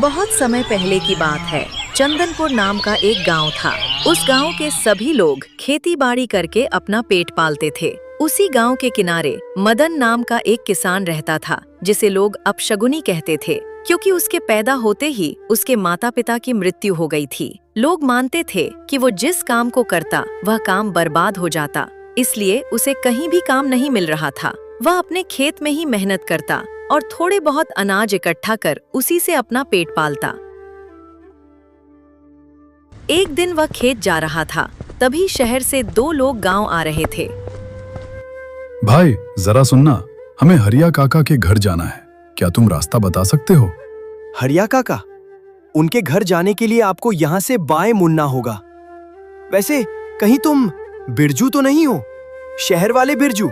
बहुत समय पहले की बात है। चंदनपुर नाम का एक गांव था। उस गांव के सभी लोग खेती बाड़ी करके अपना पेट पालते थे। उसी गांव के किनारे मदन नाम का एक किसान रहता था, जिसे लोग अपशगुनी कहते थे, क्योंकि उसके पैदा होते ही उसके माता पिता की मृत्यु हो गई थी। लोग मानते थे कि वो जिस काम को करता वह काम बर्बाद हो जाता, इसलिए उसे कहीं भी काम नहीं मिल रहा था। वह अपने खेत में ही मेहनत करता और थोड़े बहुत अनाज इकट्ठा कर उसी से अपना पेट पालता। एक दिन वह खेत जा रहा था, तभी शहर से दो लोग गांव आ रहे थे। भाई जरा सुनना, हमें हरिया काका के घर जाना है, क्या तुम रास्ता बता सकते हो? हरिया काका? उनके घर जाने के लिए आपको यहाँ से बाएं मुड़ना होगा। वैसे कहीं तुम बिरजू तो नहीं हो? शहर वाले बिरजू?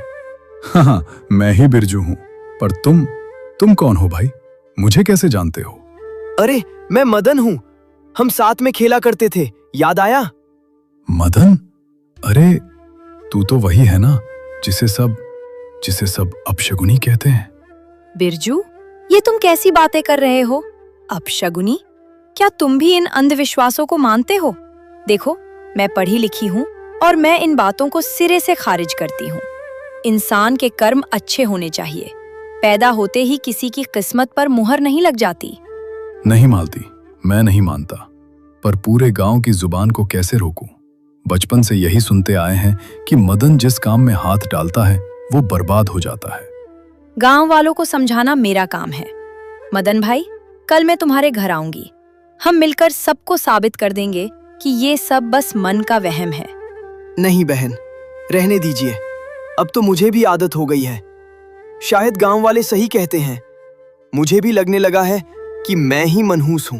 हाँ, मैं ही बिरजू हूँ। पर तुम कौन हो भाई? मुझे कैसे जानते हो? अरे मैं मदन हूँ, हम साथ में खेला करते थे, याद आया? मदन? अरे तू तो वही है ना जिसे सब अपशगुनी कहते हैं। बिरजू, ये तुम कैसी बातें कर रहे हो? अपशगुनी? क्या तुम भी इन अंधविश्वासों को मानते हो? देखो, मैं पढ़ी लिखी हूँ और मैं इन बातों को सिरे से खारिज करती हूँ। इंसान के कर्म अच्छे होने चाहिए। पैदा होते ही किसी की किस्मत पर मुहर नहीं लग जाती। नहीं मालती, मैं नहीं मानता, पर पूरे गांव की जुबान को कैसे रोकूं? बचपन से यही सुनते आए हैं कि मदन जिस काम में हाथ डालता है वो बर्बाद हो जाता है। गांव वालों को समझाना मेरा काम है। मदन भाई, कल मैं तुम्हारे घर आऊंगी। हम मिलकर सबको साबित कर देंगे कि ये सब बस मन का वहम है। नहीं बहन, रहने दीजिए। अब तो मुझे भी आदत हो गई है। शायद गांव वाले सही कहते हैं। मुझे भी लगने लगा है कि मैं ही मनहूस हूं।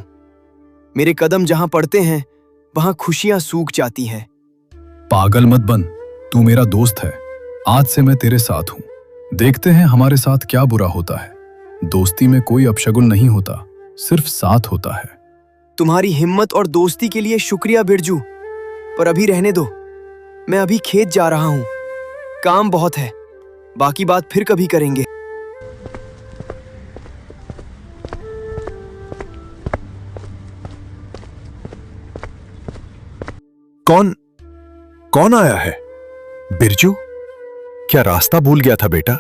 मेरे कदम जहां पड़ते हैं वहां खुशियां सूख जाती हैं। पागल मत बन, तू मेरा दोस्त है। आज से मैं तेरे साथ हूँ। देखते हैं हमारे साथ क्या बुरा होता है। दोस्ती में कोई अपशगुन नहीं होता, सिर्फ साथ होता है। तुम्हारी हिम्मत और दोस्ती के लिए शुक्रिया बिरजू, पर अभी रहने दो। मैं अभी खेत जा रहा हूँ, काम बहुत है। बाकी बात फिर कभी करेंगे। कौन आया है? बिरजू, क्या रास्ता भूल गया था बेटा?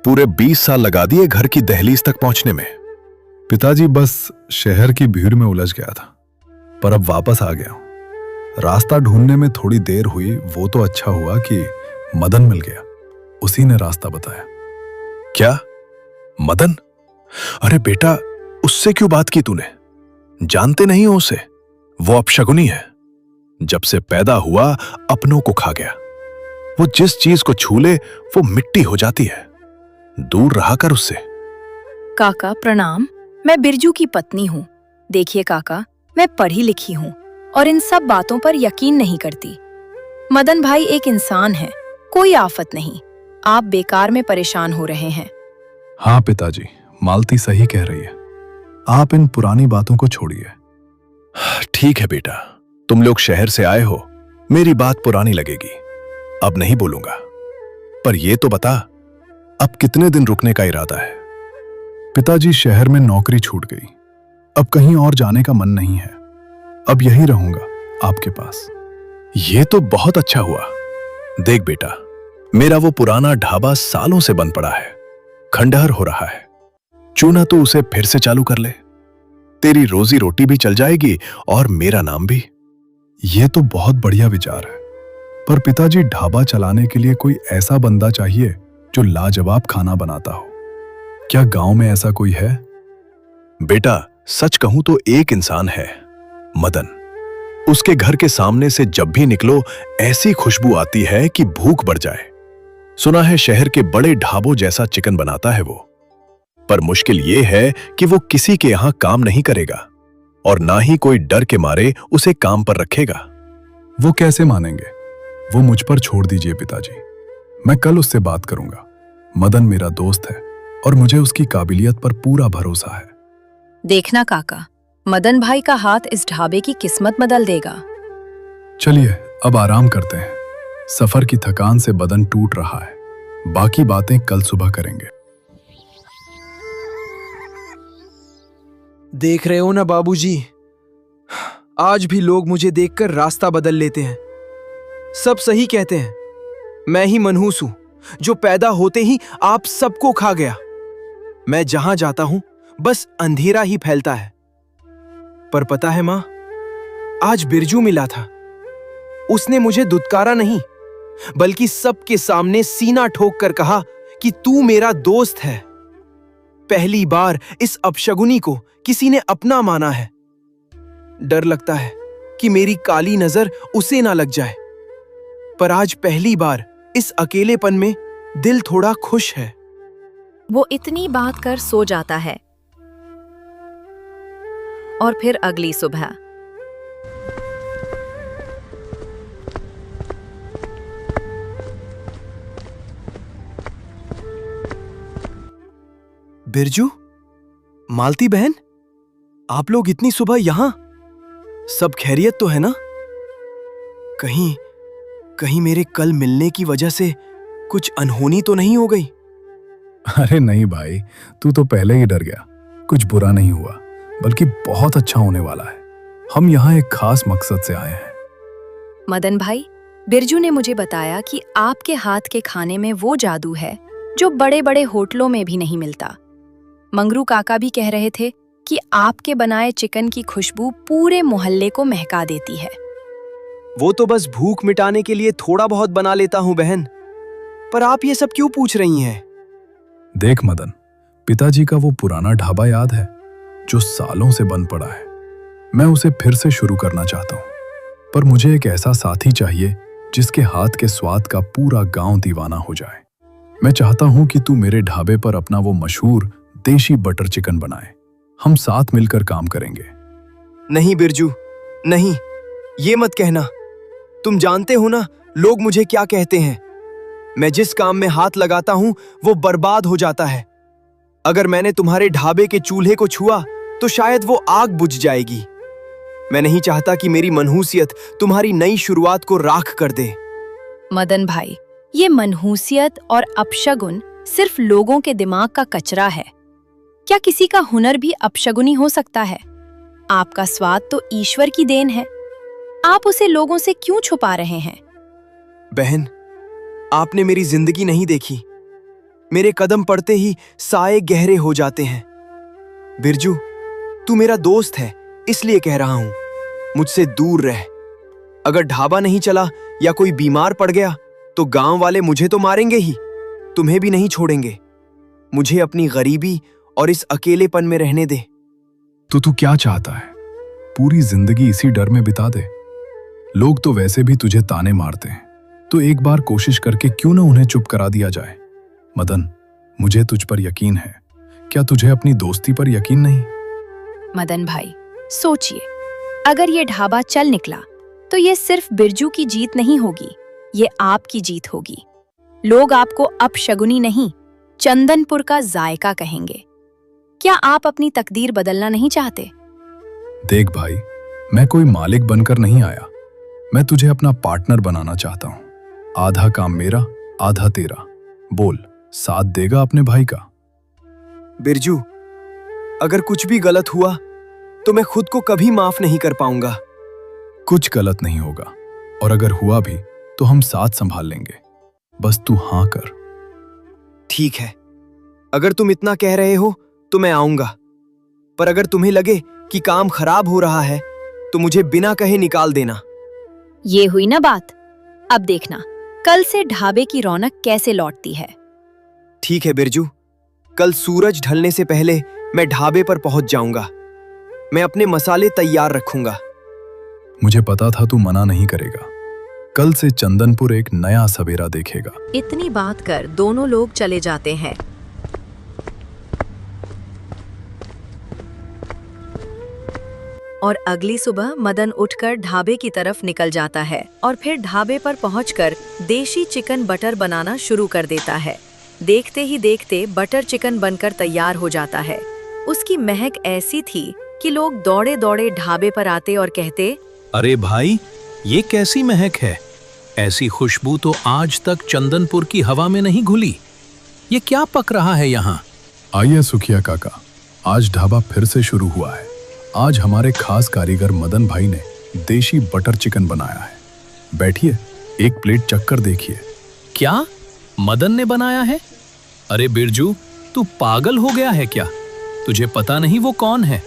पूरे 20 साल लगा दिए घर की दहलीज तक पहुंचने में। पिताजी, बस शहर की भीड़ में उलझ गया था, पर अब वापस आ गया हूं। रास्ता ढूंढने में थोड़ी देर हुई, वो तो अच्छा हुआ कि मदन मिल गया। उसी ने रास्ता बताया। क्या? मदन? अरे बेटा, उससे क्यों बात की तूने? जानते नहीं हो उसे? वो अपशगुनी है। जब से पैदा हुआ अपनों को खा गया। वो जिस चीज को छू ले वो मिट्टी हो जाती है। दूर रहा कर उससे। काका प्रणाम, मैं बिरजू की पत्नी हूँ। देखिए काका, मैं पढ़ी लिखी हूँ और इन सब बातों पर यकीन नहीं करती। मदन भाई एक इंसान है, कोई आफत नहीं। आप बेकार में परेशान हो रहे हैं। हाँ पिताजी, मालती सही कह रही है। आप इन पुरानी बातों को छोड़िए। ठीक है बेटा, तुम लोग शहर से आए हो, मेरी बात पुरानी लगेगी, अब नहीं बोलूंगा। पर ये तो बता, अब कितने दिन रुकने का इरादा है? पिताजी, शहर में नौकरी छूट गई, अब कहीं और जाने का मन नहीं है। अब यहीं रहूंगा आपके पास। ये तो बहुत अच्छा हुआ। देख बेटा, मेरा वो पुराना ढाबा सालों से बंद पड़ा है, खंडहर हो रहा है। क्यों ना तू उसे फिर से चालू कर ले? तेरी रोजी रोटी भी चल जाएगी और मेरा नाम भी। ये तो बहुत बढ़िया विचार है, पर पिताजी, ढाबा चलाने के लिए कोई ऐसा बंदा चाहिए जो लाजवाब खाना बनाता हो। क्या गांव में ऐसा कोई है? बेटा, सच कहूं तो एक इंसान है, मदन। उसके घर के सामने से जब भी निकलो ऐसी खुशबू आती है कि भूख बढ़ जाए। सुना है शहर के बड़े ढाबों जैसा चिकन बनाता है वो। पर मुश्किल ये है कि वो किसी के यहां काम नहीं करेगा और ना ही कोई डर के मारे उसे काम पर रखेगा। वो कैसे मानेंगे? वो मुझ पर छोड़ दीजिए पिताजी, मैं कल उससे बात करूंगा। मदन मेरा दोस्त है और मुझे उसकी काबिलियत पर पूरा भरोसा है। देखना काका, मदन भाई का हाथ इस ढाबे की किस्मत बदल देगा। चलिए अब आराम करते हैं। सफर की थकान से बदन टूट रहा है, बाकी बातें कल सुबह करेंगे। देख रहे हो ना बाबूजी, आज भी लोग मुझे देखकर रास्ता बदल लेते हैं। सब सही कहते हैं, मैं ही मनहूस हूं जो पैदा होते ही आप सबको खा गया। मैं जहां जाता हूं बस अंधेरा ही फैलता है। पर पता है मां, आज बिरजू मिला था। उसने मुझे दुत्कारा नहीं, बल्कि सबके सामने सीना ठोक कर कहा कि तू मेरा दोस्त है। पहली बार इस अपशगुनी को किसी ने अपना माना है। डर लगता है कि मेरी काली नजर उसे ना लग जाए, पर आज पहली बार इस अकेलेपन में दिल थोड़ा खुश है। वो इतनी बात कर सो जाता है। और फिर अगली सुबह बिरजू, मालती बहन, आप लोग इतनी सुबह यहां? सब खैरियत तो है ना? कहीं मेरे कल मिलने की वजह से कुछ अनहोनी तो नहीं हो गई? अरे नहीं भाई, तू तो पहले ही डर गया। कुछ बुरा नहीं हुआ, बल्कि बहुत अच्छा होने वाला है। हम यहाँ एक खास मकसद से आए हैं। मदन भाई, बिरजू ने मुझे बताया कि आपके हाथ के खाने में वो जादू है जो बड़े बड़े होटलों में भी नहीं मिलता। मंगरू काका भी कह रहे थे कि आपके बनाए चिकन की खुशबू पूरे मोहल्ले को महका देती है। वो तो बस भूख मिटाने के लिए थोड़ा बहुत बना लेता हूं बहन, पर आप ये सब क्यों पूछ रही हैं? देख मदन, पिताजी का वो पुराना ढाबा याद है जो सालों से बंद पड़ा है? मैं उसे फिर से शुरू करना चाहता हूँ, पर मुझे एक ऐसा साथी चाहिए जिसके हाथ के स्वाद का पूरा गांव दीवाना हो जाए। मैं चाहता हूँ कि तू मेरे ढाबे पर अपना वो मशहूर देशी बटर चिकन बनाए। हम साथ मिलकर काम करेंगे। नहीं बिरजू, नहीं, ये मत कहना। तुम जानते हो ना लोग मुझे क्या कहते हैं। मैं जिस काम में हाथ लगाता हूं वो बर्बाद हो जाता है। अगर मैंने तुम्हारे ढाबे के चूल्हे को छुआ तो शायद वो आग बुझ जाएगी। मैं नहीं चाहता कि मेरी मनहूसियत तुम्हारी नई शुरुआत को राख कर दे। मदन भाई, ये मनहूसियत और अपशगुन सिर्फ लोगों के दिमाग का कचरा है। क्या किसी का हुनर भी अपशगुनी हो सकता है? आपका स्वाद तो ईश्वर की देन है। आप उसे लोगों से क्यों छुपा रहे हैं? बहन, आपने मेरी जिंदगी नहीं देखी। मेरे कदम पड़ते ही साए गहरे हो जाते हैं। बिरजू, तू मेरा दोस्त है, इसलिए कह रहा हूं, मुझसे दूर रह। अगर ढाबा नहीं चला या कोई बीमार पड़ गया तो गांव वाले मुझे तो मारेंगे ही, तुम्हें भी नहीं छोड़ेंगे। मुझे अपनी गरीबी और इस अकेलेपन में रहने दे। तो तू क्या चाहता है? पूरी जिंदगी इसी डर में बिता दे? लोग तो वैसे भी तुझे ताने मारते हैं, तो एक बार कोशिश करके क्यों ना उन्हें चुप करा दिया जाए? मदन, मुझे तुझ पर यकीन है। क्या तुझे अपनी दोस्ती पर यकीन नहीं? मदन भाई, सोचिए, अगर ये ढाबा चल निकला तो ये सिर्फ बिरजू की जीत नहीं होगी, ये आपकी जीत होगी। लोग आपको अपशगुनी नहीं, चंदनपुर का जायका कहेंगे। क्या आप अपनी तकदीर बदलना नहीं चाहते? देख भाई, मैं कोई मालिक बनकर नहीं आया। मैं तुझे अपना पार्टनर बनाना चाहता हूँ। आधा काम मेरा, आधा तेरा। बोल, साथ देगा अपने भाई का? बिरजू, अगर कुछ भी गलत हुआ तो मैं खुद को कभी माफ नहीं कर पाऊंगा। कुछ गलत नहीं होगा, और अगर हुआ भी तो हम साथ संभाल लेंगे। बस तू हाँ कर। ठीक है, अगर तुम इतना कह रहे हो तो मैं आऊंगा। पर अगर तुम्हें लगे कि काम खराब हो रहा है तो मुझे बिना कहे निकाल देना। ये हुई ना बात। अब देखना कल से ढाबे की रौनक कैसे लौटती है। ठीक है बिरजू, कल सूरज ढलने से पहले मैं ढाबे पर पहुंच जाऊंगा। मैं अपने मसाले तैयार रखूंगा। मुझे पता था तू मना नहीं करेगा। कल से चंदनपुर एक नया सवेरा देखेगा। इतनी बात कर दोनों लोग चले जाते हैं। और अगली सुबह मदन उठकर ढाबे की तरफ निकल जाता है और फिर ढाबे पर पहुंचकर देशी चिकन बटर बनाना शुरू कर देता है। देखते ही देखते बटर चिकन बनकर तैयार हो जाता है। उसकी महक ऐसी थी कि लोग दौड़े दौड़े ढाबे पर आते और कहते, अरे भाई, ये कैसी महक है? ऐसी खुशबू तो आज तक चंदनपुर की हवा में नहीं घुली। ये क्या पक रहा है यहाँ? आइए सुखिया काका, आज ढाबा फिर से शुरू हुआ है। आज हमारे खास कारीगर मदन भाई ने देशी बटर चिकन बनाया है। बैठिए, एक प्लेट चक्कर देखिए। क्या मदन ने बनाया है? अरे बिरजू, तू पागल हो गया है क्या? तुझे पता नहीं वो कौन है?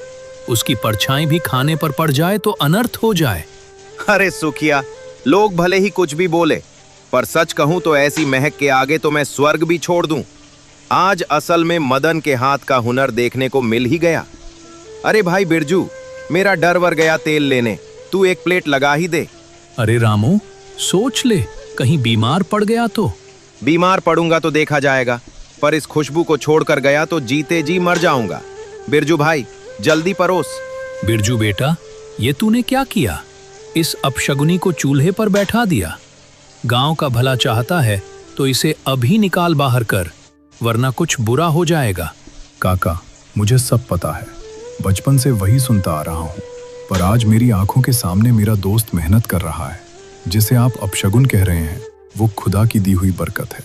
उसकी परछाई भी खाने पर पड़ जाए तो अनर्थ हो जाए। अरे सुखिया, लोग भले ही कुछ भी बोले, पर सच कहूं तो ऐसी महक के आगे तो मैं स्वर्ग भी छोड़ दूं। आज असल में मदन के हाथ का हुनर देखने को मिल ही गया। अरे भाई बिरजू, मेरा डर वर गया तेल लेने, तू एक प्लेट लगा ही दे। अरे रामू, सोच ले, कहीं बीमार पड़ गया तो? बीमार पड़ूंगा तो देखा जाएगा, पर इस खुशबू को छोड़कर गया तो जीते जी मर जाऊंगा। बिरजू भाई, जल्दी परोस। बिरजू बेटा, ये तूने क्या किया? इस अपशगुनी को चूल्हे पर बैठा दिया। गांव का भला चाहता है तो इसे अभी निकाल बाहर कर, वरना कुछ बुरा हो जाएगा। काका, मुझे सब पता है, बचपन से वही सुनता आ रहा हूँ, पर आज मेरी आंखों के सामने मेरा दोस्त मेहनत कर रहा है। जिसे आप अपशगुन कह रहे हैं, वो खुदा की दी हुई बरकत है।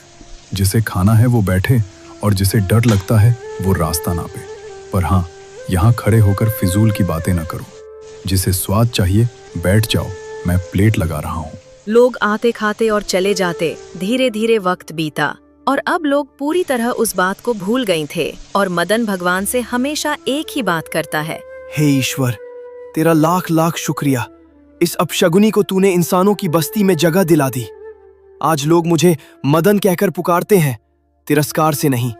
जिसे खाना है वो बैठे, और जिसे डर लगता है वो रास्ता नापे। पर हाँ, यहाँ खड़े होकर फिजूल की बातें ना करो। जिसे स्वाद चाहिए बैठ जाओ, मैं प्लेट लगा रहा हूँ। लोग आते खाते और चले जाते। धीरे धीरे वक्त बीता और अब लोग पूरी तरह उस बात को भूल गए थे और मदन भगवान से हमेशा एक ही बात करता है। हे ईश्वर, तेरा लाख लाख शुक्रिया। इस अपशगुनी को तूने इंसानों की बस्ती में जगह दिला दी। आज लोग मुझे मदन कहकर पुकारते हैं, तिरस्कार से नहीं।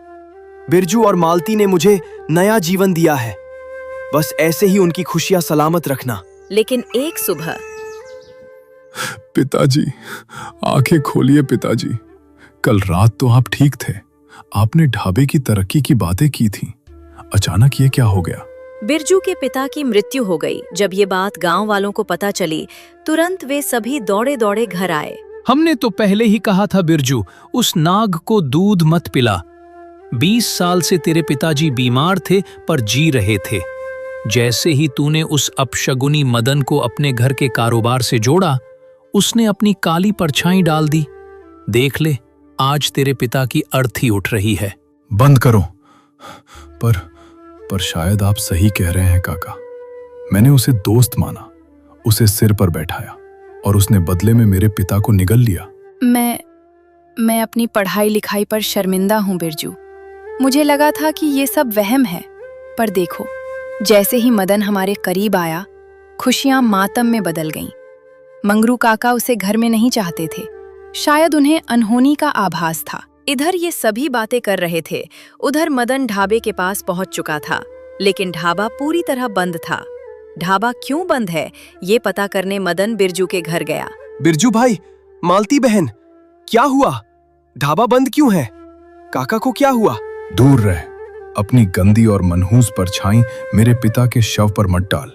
बिरजू और मालती ने मुझे नया जीवन दिया है। बस ऐसे ही उनकी खुशियां सलामत रखना। लेकिन एक सुबह पिताजी, आंखें खोलिए पिताजी। कल रात तो आप ठीक थे, आपने ढाबे की तरक्की की बातें की थी। अचानक ये क्या हो गया? बिरजू के पिता की मृत्यु हो गई। जब ये बात गांव वालों को पता चली, तुरंत वे सभी दौड़े दौड़े घर आए। हमने तो पहले ही कहा था बिरजू, उस नाग को दूध मत पिला। 20 साल से तेरे पिताजी बीमार थे पर जी रहे थे। जैसे ही तूने उस अपशगुनी मदन को अपने घर के कारोबार से जोड़ा, उसने अपनी काली परछाई डाल दी। देख ले, आज तेरे पिता की अर्थी उठ रही है। बंद करो। पर शायद आप सही कह रहे हैं काका। मैंने उसे दोस्त माना, उसे सिर पर बैठाया, और उसने बदले में मेरे पिता को निगल लिया। मैं अपनी पढ़ाई लिखाई पर शर्मिंदा हूँ बिरजू। मुझे लगा था कि ये सब वहम है, पर देखो, जैसे ही मदन हमारे करीब आया, खुशियां मातम में बदल गईं। मंगरू काका उसे घर में नहीं चाहते थे। शायद उन्हें अनहोनी का आभास था। इधर ये सभी बातें कर रहे थे, उधर मदन ढाबे के पास पहुंच चुका था, लेकिन ढाबा पूरी तरह बंद था। ढाबा क्यों बंद है, ये पता करने मदन बिरजू के घर गया। बिरजू भाई, मालती बहन, क्या हुआ? ढाबा बंद क्यों है? काका को क्या हुआ? दूर रह। अपनी गंदी और मनहूस परछाई मेरे पिता के शव पर मत डाल।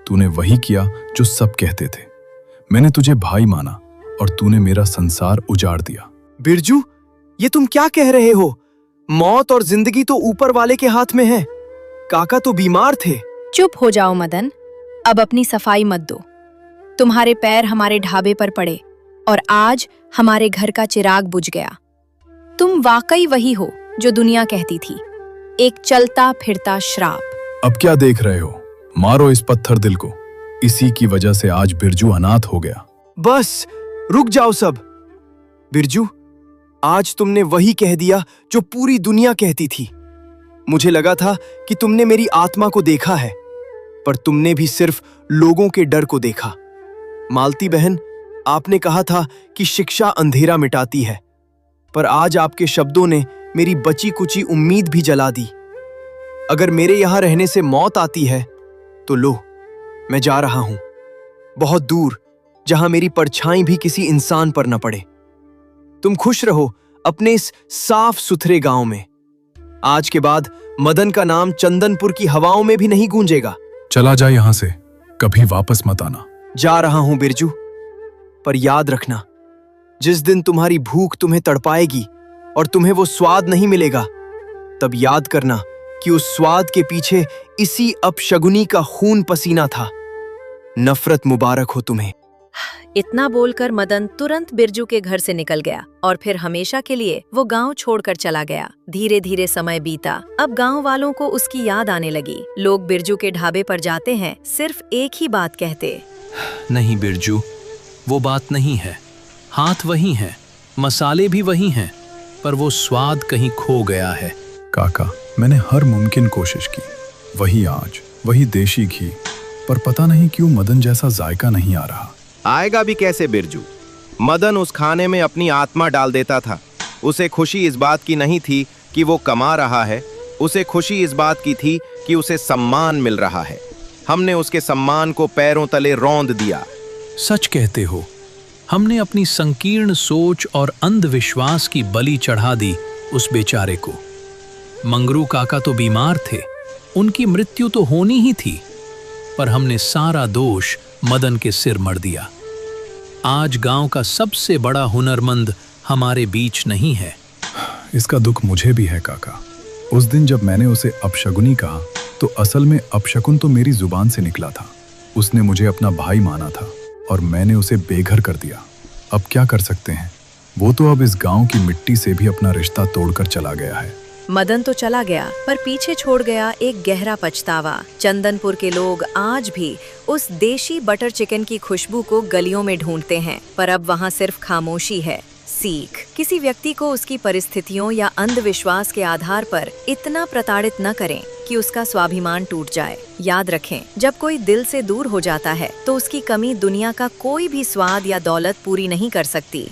तूने वही किया जो सब कहते थे। मैंने तुझे भाई माना और तूने मेरा संसार उजाड़ दिया। बिरजू, ये तुम क्या कह रहे हो? मौत और जिंदगी तो ऊपर वाले के हाथ में है। काका तो बीमार थे। चुप हो जाओ मदन, अब अपनी सफाई मत दो। तुम्हारे पैर हमारे ढाबे पर पड़े और आज हमारे घर का चिराग बुझ गया। तुम वाकई वही हो जो दुनिया कहती थी, एक चलता फिरता श्राप। अब क्या देख रहे हो? मारो इस पत्थर दिल को। इसी की वजह से आज बिरजू अनाथ हो गया। बस रुक जाओ सब। बिरजू, आज तुमने वही कह दिया जो पूरी दुनिया कहती थी। मुझे लगा था कि तुमने मेरी आत्मा को देखा है, पर तुमने भी सिर्फ लोगों के डर को देखा। मालती बहन, आपने कहा था कि शिक्षा अंधेरा मिटाती है, पर आज आपके शब्दों ने मेरी बची कुची उम्मीद भी जला दी। अगर मेरे यहां रहने से मौत आती है तो लो, मैं जा रहा हूं, बहुत दूर, जहां मेरी परछाई भी किसी इंसान पर न पड़े। तुम खुश रहो अपने इस साफ सुथरे गांव में। आज के बाद मदन का नाम चंदनपुर की हवाओं में भी नहीं गूंजेगा। चला जा यहां से, कभी वापस मत आना। जा रहा हूं बिरजू, पर याद रखना, जिस दिन तुम्हारी भूख तुम्हें तड़पाएगी और तुम्हें वो स्वाद नहीं मिलेगा, तब याद करना कि उस स्वाद के पीछे इसी अपशगुनी का खून पसीना था। नफरत मुबारक हो तुम्हें। इतना बोलकर मदन तुरंत बिरजू के घर से निकल गया और फिर हमेशा के लिए वो गांव छोड़कर चला गया। धीरे धीरे समय बीता। अब गांव वालों को उसकी याद आने लगी। लोग बिरजू के ढाबे पर जाते हैं, सिर्फ एक ही बात कहते, नहीं बिरजू, वो बात नहीं है। हाथ वही हैं, मसाले भी वही हैं, पर वो स्वाद कहीं खो गया है। काका, मैंने हर मुमकिन कोशिश की, वही आंच, वही देशी घी, पर पता नहीं क्यों मदन जैसा जायका नहीं आ रहा। आएगा भी कैसे बिरजू? मदन उस खाने में अपनी आत्मा डाल देता था। उसे खुशी इस बात की नहीं थी कि वो कमा रहा है, उसे खुशी इस बात की थी कि उसे सम्मान मिल रहा है। हमने उसके सम्मान को पैरों तले रौंद दिया। सच कहते हो, हमने अपनी संकीर्ण सोच और अंधविश्वास की बलि चढ़ा दी उस बेचारे को। मंगरू काका तो बीमार थे, उनकी मृत्यु तो होनी ही थी, पर हमने सारा दोष मदन के सिर मढ़ दिया। आज गांव का सबसे बड़ा हुनरमंद हमारे बीच नहीं है। इसका दुख मुझे भी है काका। उस दिन जब मैंने उसे अपशगुनी कहा तो असल में अपशकुन तो मेरी जुबान से निकला था। उसने मुझे अपना भाई माना था और मैंने उसे बेघर कर दिया। अब क्या कर सकते हैं? वो तो अब इस गांव की मिट्टी से भी अपना रिश्ता तोड़कर चला गया है। मदन तो चला गया, पर पीछे छोड़ गया एक गहरा पछतावा। चंदनपुर के लोग आज भी उस देशी बटर चिकन की खुशबू को गलियों में ढूंढते हैं, पर अब वहाँ सिर्फ खामोशी है। सीख, किसी व्यक्ति को उसकी परिस्थितियों या अंधविश्वास के आधार पर इतना प्रताड़ित न करें कि उसका स्वाभिमान टूट जाए। याद रखें, जब कोई दिल से दूर हो जाता है तो उसकी कमी दुनिया का कोई भी स्वाद या दौलत पूरी नहीं कर सकती।